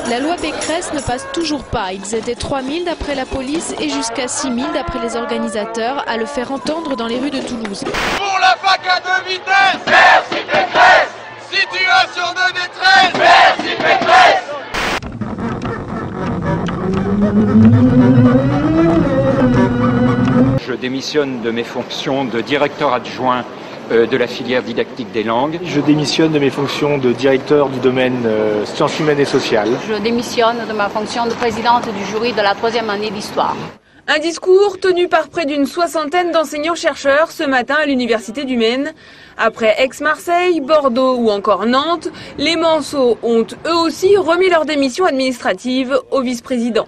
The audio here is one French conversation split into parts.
La loi Pécresse ne passe toujours pas. Ils étaient 3000 d'après la police et jusqu'à 6000 d'après les organisateurs à le faire entendre dans les rues de Toulouse. Pour la fac à 2 vitesses, merci Pécresse. Situation de détresse, merci Pécresse. Je démissionne de mes fonctions de directeur adjoint de la filière didactique des langues. Je démissionne de mes fonctions de directeur du domaine sciences humaines et sociales. Je démissionne de ma fonction de présidente du jury de la 3e année d'histoire. Un discours tenu par près d'une soixantaine d'enseignants-chercheurs ce matin à l'université du Maine. Après Aix-Marseille, Bordeaux ou encore Nantes, les Manceaux ont eux aussi remis leur démission administrative au vice-président.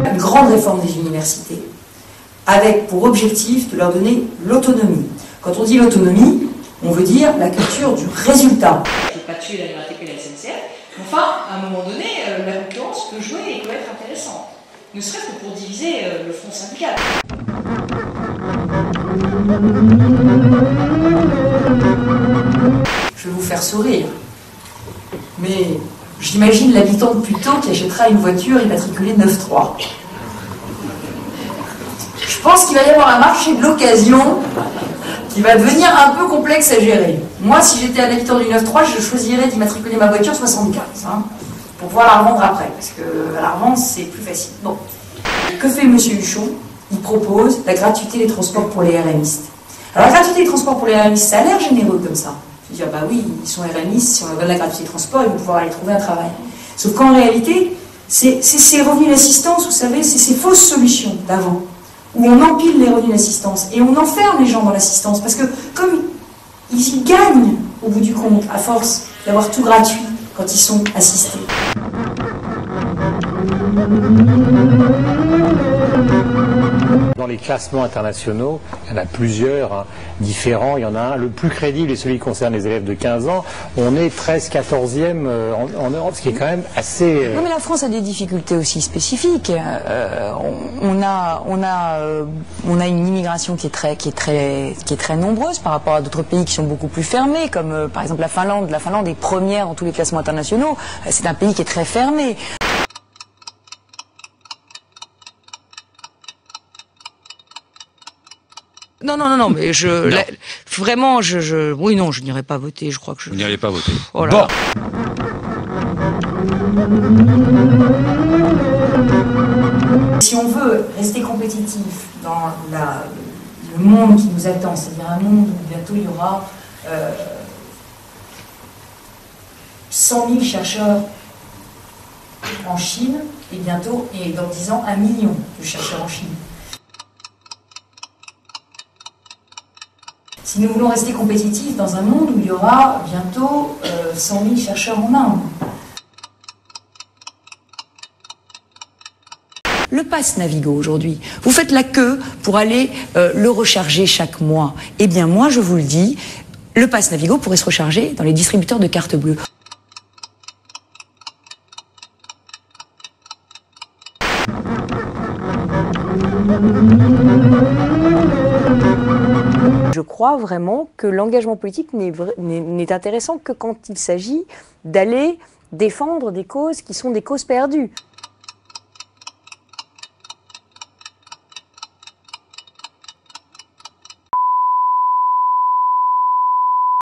Une grande réforme des universités, avec pour objectif de leur donner l'autonomie. Quand on dit l'autonomie, on veut dire la culture du résultat. Je ne vais pas tuer la RATP et la SNCF, mais enfin, à un moment donné, la concurrence peut jouer et peut être intéressante. Ne serait-ce que pour diviser le front syndical. Je vais vous faire sourire, mais j'imagine l'habitant de Puteaux qui achètera une voiture immatriculée 9.3. Je pense qu'il va y avoir un marché de l'occasion qui va devenir un peu complexe à gérer. Moi, si j'étais un habitant du 9.3, je choisirais d'immatriculer ma voiture 75, pour pouvoir la revendre après, parce que à la revente, c'est plus facile. Bon. Que fait M. Huchon? Il propose la gratuité des transports pour les RMistes. Alors, la gratuité des transports pour les RMistes, ça a l'air généreux comme ça. Je veux dire, bah oui, ils sont RMistes, si on leur donne la gratuité de transport, ils vont pouvoir aller trouver un travail. Sauf qu'en réalité, c'est ces revenus d'assistance, vous savez, c'est ces fausses solutions d'avant, où on empile les revenus d'assistance et on enferme les gens dans l'assistance, parce que comme ils y gagnent, au bout du compte, à force d'avoir tout gratuit quand ils sont assistés. Dans les classements internationaux, il y en a plusieurs différents. Il y en a un, le plus crédible est celui qui concerne les élèves de 15 ans. On est 13-14e en Europe, ce qui est quand même assez... Non mais la France a des difficultés aussi spécifiques. On a une immigration qui est très nombreuse par rapport à d'autres pays qui sont beaucoup plus fermés, comme par exemple la Finlande. La Finlande est première dans tous les classements internationaux. C'est un pays qui est très fermé. Non, mais vraiment, oui, non, je n'irai pas voter, je crois que je... Vous n'irez pas voter. Oh là bon. là. Si on veut rester compétitif dans le monde qui nous attend, c'est-à-dire un monde où bientôt il y aura 100 000 chercheurs en Chine, et bientôt, et dans 10 ans, 1 million de chercheurs en Chine. Si nous voulons rester compétitifs dans un monde où il y aura bientôt 100 000 chercheurs en Inde. Le pass Navigo aujourd'hui, vous faites la queue pour aller le recharger chaque mois. Eh bien moi je vous le dis, le pass Navigo pourrait se recharger dans les distributeurs de cartes bleues. Je crois vraiment que l'engagement politique n'est intéressant que quand il s'agit d'aller défendre des causes qui sont des causes perdues.